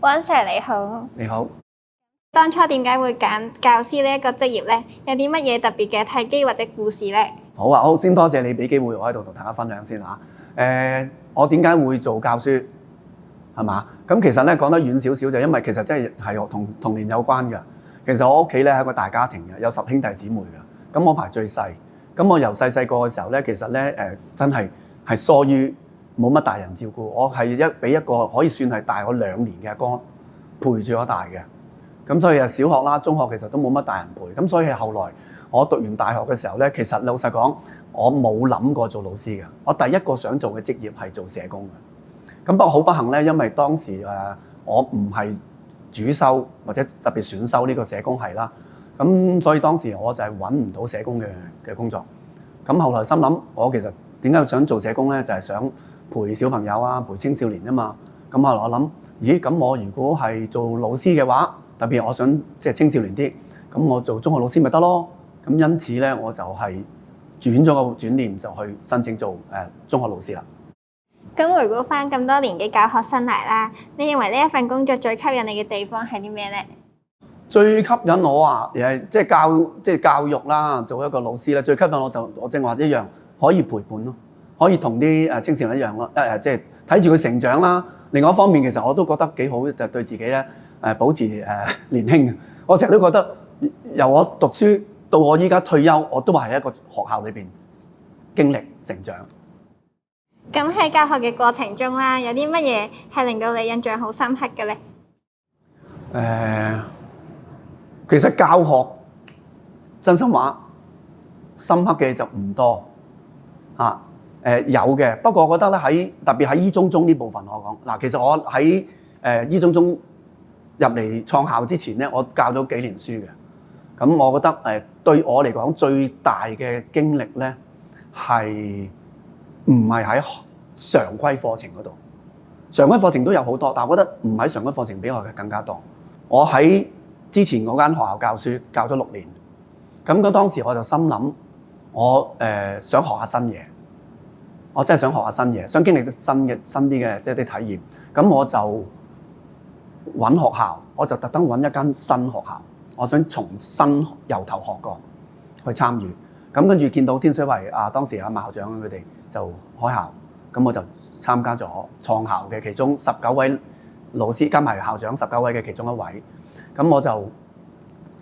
安 Sir 你好，你好。當初點解會揀教師呢一個職業呢？有啲乜嘢特別嘅契機或者故事呢？好啊，好，先多謝你俾機會我喺度同大家分享先嚇。我點解會做教書係嘛？咁其實咧講得遠少少就因為其實真係同童年有關嘅。其實我屋企咧係一個大家庭嘅，有10兄弟姊妹嘅。咁我排最細，咁我由細個嘅時候咧，其實咧真係疏於冇乜大人照顧。我係俾一個可以算係大我2年嘅阿哥陪住我大嘅。咁所以小學啦、中學其實都冇乜大人陪。咁所以後來我讀完大學嘅時候咧，其實老實講，我冇諗過做老師嘅。我第一個想做嘅職業係做社工嘅。咁不過好不幸咧，因為當時我唔係主修或者特別選修呢個社工系啦。咁所以當時我就係揾唔到社工嘅工作。咁後來心諗，我其實點解想做社工咧？就係想陪小朋友啊，陪青少年啊嘛。咁後來我諗，咦？咁我如果係做老師嘅話，特別我想即係青少年啲，咁我做中學老師咪得咯。咁因此咧，我就係轉咗個轉念，就去申請做中學老師啦。咁回顧翻咁多年嘅教學生涯啦，你認為呢一份工作最吸引你嘅地方係啲咩呢？最吸引我啊，即係教育啦，做一個老師咧，最吸引我正話一樣，可以陪伴咯，可以同啲青少年一樣咯，即係睇住佢成長啦。另外一方面，其實我都覺得幾好，就對自己咧保持年輕。我成日都覺得，由我讀書到我依家退休，我都係喺一個學校裏邊經歷成長。咁喺教學嘅過程中啦，有啲乜嘢係令到你印象好深刻嘅呢？其實教學真心話深刻嘅就唔多嚇。有嘅，不過我覺得咧特別喺醫中呢部分我講嗱，其實我喺醫中入嚟創校之前咧，我教咗幾年書嘅。咁我覺得對我嚟講最大嘅經歷咧係唔係喺常規課程嗰度？常規課程都有好多，但係我覺得唔喺常規課程比我嘅更加多。我喺之前嗰間學校教書教咗6年，咁當時我就心諗，我想學下新嘢，我真係想學下新嘢，想經歷新啲嘅即係啲體驗。咁我就揾學校，我就特登揾一間新學校，我想從新由頭學過去參與。咁跟住見到天水圍當時馬校長佢哋就開校，咁我就參加咗創校嘅其中19位老師，加埋校長19位嘅其中一位。咁我就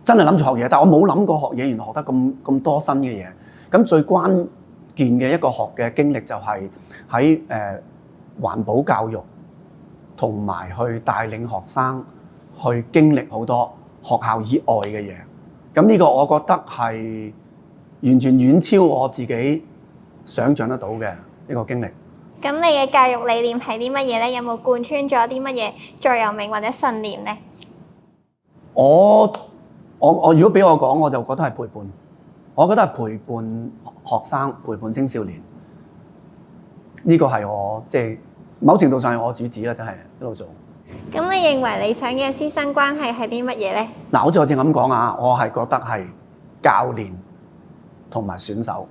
真係諗住學嘢，但我冇諗過學嘢原來學得咁多新嘅嘢。咁最關鍵嘅一個學嘅經歷就係喺環保教育同埋去帶領學生去經歷好多學校以外嘅嘢。咁呢個我覺得係完全遠超我自己想像得到嘅一個經歷。咁你嘅教育理念係啲乜嘢呢？有冇貫穿咗啲乜嘢座右銘或者信念呢？我如果俾我講，我就覺得係陪伴。我覺得係陪伴學生、陪伴青少年。呢個係我即係某程度上係我主旨啦，真係一路做。咁你認為理想嘅師生關係係啲乜嘢呢？嗱，好似我正咁講啊，我係覺得係教練同埋選手。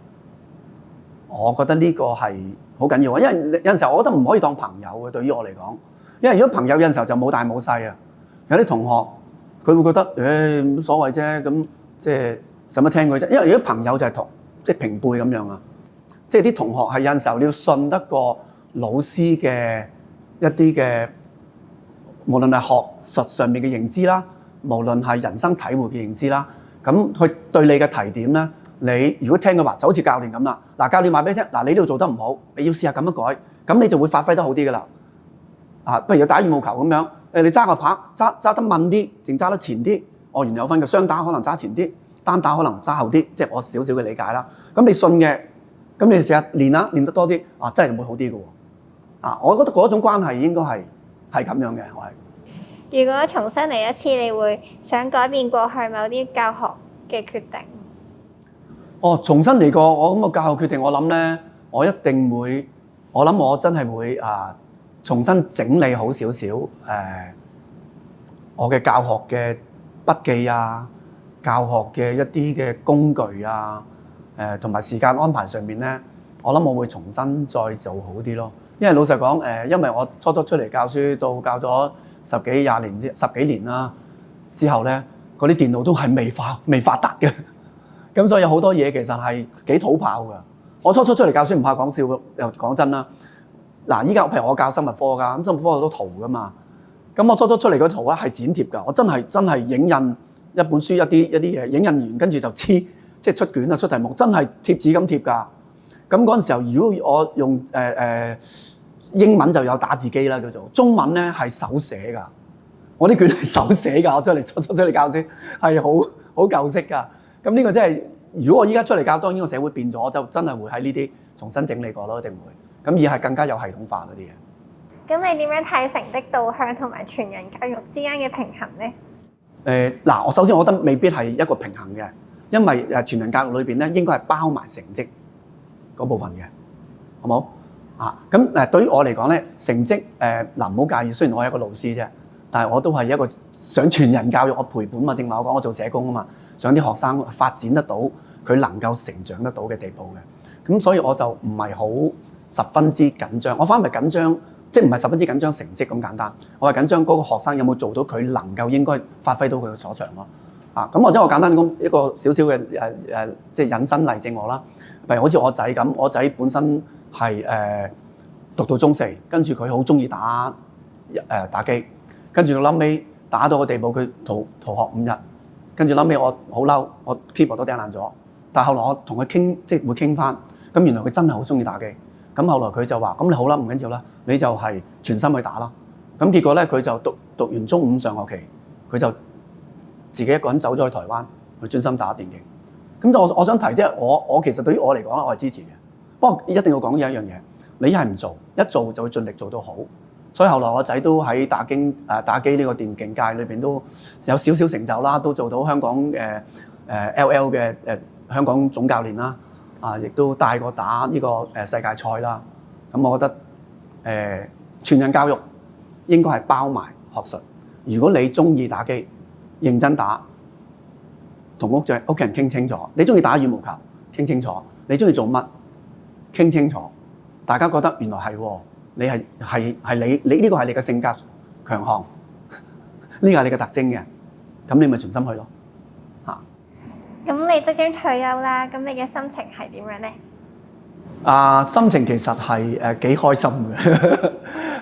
我覺得呢個係好緊要啊，因為有陣時候我覺得唔可以當朋友嘅，對於我嚟講。因為如果朋友有陣時候就冇大冇細啊，有啲同學佢會覺得冇所謂啫，咁即係使乜聽佢啫？因為如果朋友就係即係平輩咁樣啊，即係啲同學係有陣時候你要信得過老師嘅一啲嘅，無論係學術上面嘅認知啦，無論係人生體會嘅認知啦，咁佢對你嘅提點咧。你如果聽佢話，就好似教練咁啦。嗱，教練話俾你聽，嗱，你呢度做得唔好，你要試下咁樣改，咁你就會發揮得好啲噶啦。不如打羽毛球咁樣，你揸個拍揸得慢啲，淨揸得前啲。原來有分嘅，雙打可能揸前啲，單打可能揸後啲，即係我少少嘅理解啦。咁你信嘅，咁你試下練啦，練得多啲，真係會好啲嘅喎。我覺得嗰種關係應該係咁樣嘅，我係。如果重新嚟一次，你會想改變過去某啲教學嘅決定？重新嚟過，我咁嘅教學決定，我諗咧，我一定會，我諗我真係會重新整理好少少我嘅教學嘅筆記啊，教學嘅一啲嘅工具啊，同埋時間安排上面咧，我諗我會重新再做好啲咯。因為老實講，因為我初出嚟教書到教咗十幾廿年、十幾年啦之後咧，嗰啲電腦都係未發達嘅。咁所以有好多嘢其實係幾土炮㗎。我初出嚟教書唔怕講笑，又講真啦。嗱，依家譬如我教生物科㗎，咁生物科好多圖㗎嘛。咁我初出嚟嗰圖咧係剪貼㗎，我真係影印一本書一啲嘢，影印完跟住就黐，即係出卷啊出題目，真係貼紙咁貼㗎。咁嗰陣時候，如果我用英文就有打字機啦，叫做中文咧係手寫㗎。我啲卷係手寫㗎，我初出嚟教書係好舊式㗎。咁呢個真係，如果我依家出嚟教，當然個社會變咗，就真係會喺呢啲重新整理過咯，一定會。咁而係更加有系統化嗰啲嘢。咁你點樣睇成績導向同埋全人教育之間嘅平衡咧？嗱，我首先我覺得未必係一個平衡嘅，因為全人教育裏邊咧應該係包埋成績嗰部分嘅，好冇啊？咁對於我嚟講咧，成績唔好介意，雖然我係一個老師啫，但係我都係一個想全人教育，我陪伴嘛，正話我講我做社工啊嘛，想啲學生發展得到，佢能夠成長得到嘅地步嘅，咁所以我就唔係好十分之緊張，我反而係緊張，即係唔係十分之緊張成績咁簡單，我係緊張嗰個學生有冇做到佢能夠應該發揮到佢嘅所長咯。啊，咁或者我簡單講一個少少嘅即係引申例證我啦。譬如好似我仔咁，我仔本身係讀到中4，跟住佢好中意打機，跟住後尾打到個地步，佢逃學5日，跟住後尾我好嬲，我 keyboard 都掟爛咗。但係後來我同佢傾，即係會傾翻，咁原來佢真係好中意打機。咁後來佢就話：咁你好啦，唔緊要啦，你就係全心去打啦。咁結果咧，佢就讀完中5上學期，佢就自己一個人走咗去台灣，去專心打電競。咁我想提即係我其實對於我嚟講，我係支持嘅。不過一定要講有一樣嘢，你一係唔做，一做就會盡力做到好。所以後來我仔都喺打機呢個電競界裏邊都有少少成就啦，都做到香港LL 嘅香港總教練啦。亦都帶過打呢個世界賽啦。咁我覺得全人教育應該係包埋學術。如果你中意打機，認真打，同屋企人傾清楚。你中意打羽毛球，傾清楚。你中意做乜，傾清楚。大家覺得原來係喎，你呢個係你嘅性格強項，呢個係你嘅特徵嘅，咁你咪全心去咯。咁你即將退休啦，咁你嘅心情係點樣咧？心情其實係幾開心嘅，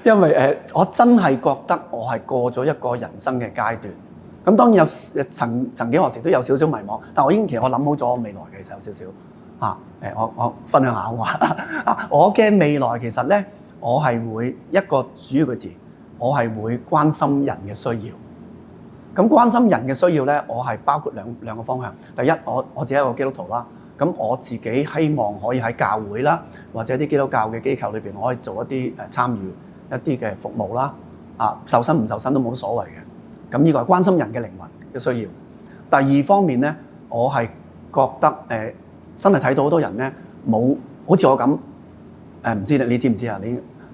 因為我真係覺得我係過咗一個人生嘅階段。咁當然有曾幾何時都有少少迷茫，但我其實我諗好咗我未來嘅，其實有少少我分享下我話我嘅未來其實咧，我係會一個主要嘅字，我係會關心人嘅需要。咁關心人嘅需要咧，我係包括兩個方向。第一，我自己係一個基督徒啦，咁我自己希望可以喺教會啦，或者啲基督教嘅機構裏邊，我可以做一啲參與一啲嘅服務啦。受薪唔受薪都冇所謂嘅。咁呢個係關心人嘅靈魂嘅需要。第二方面咧，我係覺得真係睇到好多人咧冇好似我咁唔知你知唔知啊？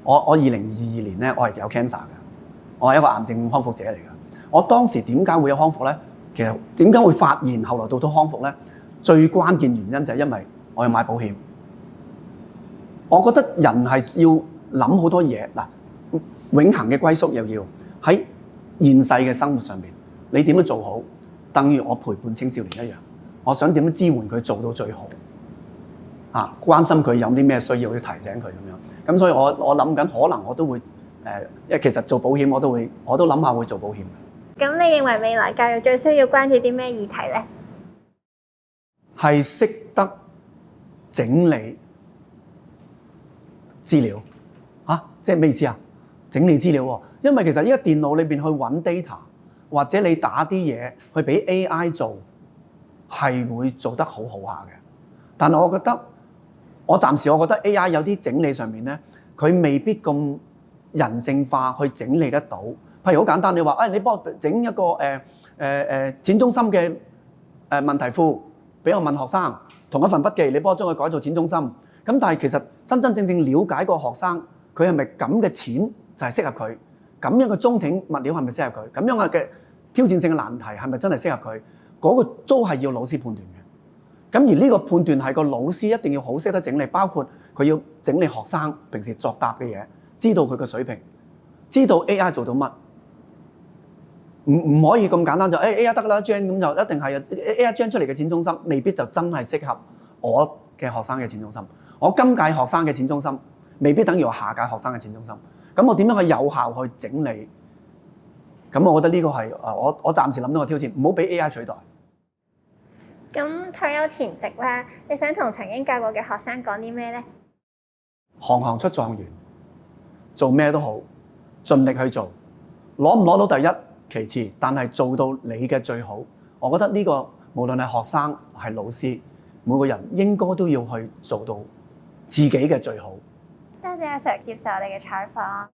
我2022年咧，我係有 cancer 嘅，我係一個癌症康復者嚟嘅。我當時點解會有康復咧？其實點解會發現後來到康復咧？最關鍵原因就係因為我要買保險。我覺得人係要諗好多嘢嗱，永恆嘅歸宿又要喺現世嘅生活上面，你點樣做好？等於我陪伴青少年一樣，我想點樣支援佢做到最好關心佢有啲咩需要，要提醒佢咁樣。咁所以我諗緊，可能我都會因為其實做保險我都諗下會做保險。咁你認為未來教育最需要關注啲咩議題咧？係識得整理資料即係咩意思啊？整理資料喎，因為其實依家電腦裏邊去揾 data， 或者你打啲嘢去俾 AI 做，係會做得好好下嘅。但係我暫時覺得 AI 有啲整理上面咧，佢未必咁人性化去整理得到。譬如好簡單，你話你幫我整一個錢中心嘅問題庫俾我問學生，同一份筆記，你幫我將佢改做錢中心。咁但係其實真正了解個學生，佢係咪咁嘅錢就係適合佢？咁樣嘅中挺物料係咪適合佢？咁樣嘅挑戰性嘅難題係咪真係適合佢？嗰個都係要老師判斷嘅。咁而呢個判斷係個老師一定要好識得整理，包括佢要整理學生平時作答嘅嘢，知道佢嘅水平，知道 AI 做到乜。唔可以咁簡單就A1得啦 ，Gen 咁就一定係 A1 Gen 出嚟嘅錢中心，未必就真係適合我嘅學生嘅錢中心。我今屆學生嘅錢中心，未必等於我下屆學生嘅錢中心。咁我點樣去有效去整理？咁我覺得呢個係我暫時諗到個挑戰，唔好俾 AI 取代。咁退休前夕啦，你想同曾經教過嘅學生講啲咩呢？行行出狀元，做咩都好，盡力去做，攞唔攞到第一其次，但係做到你嘅最好。我覺得呢個無論係學生係老師，每個人應該都要去做到自己嘅最好。多謝阿 Sir 接受我哋嘅採訪。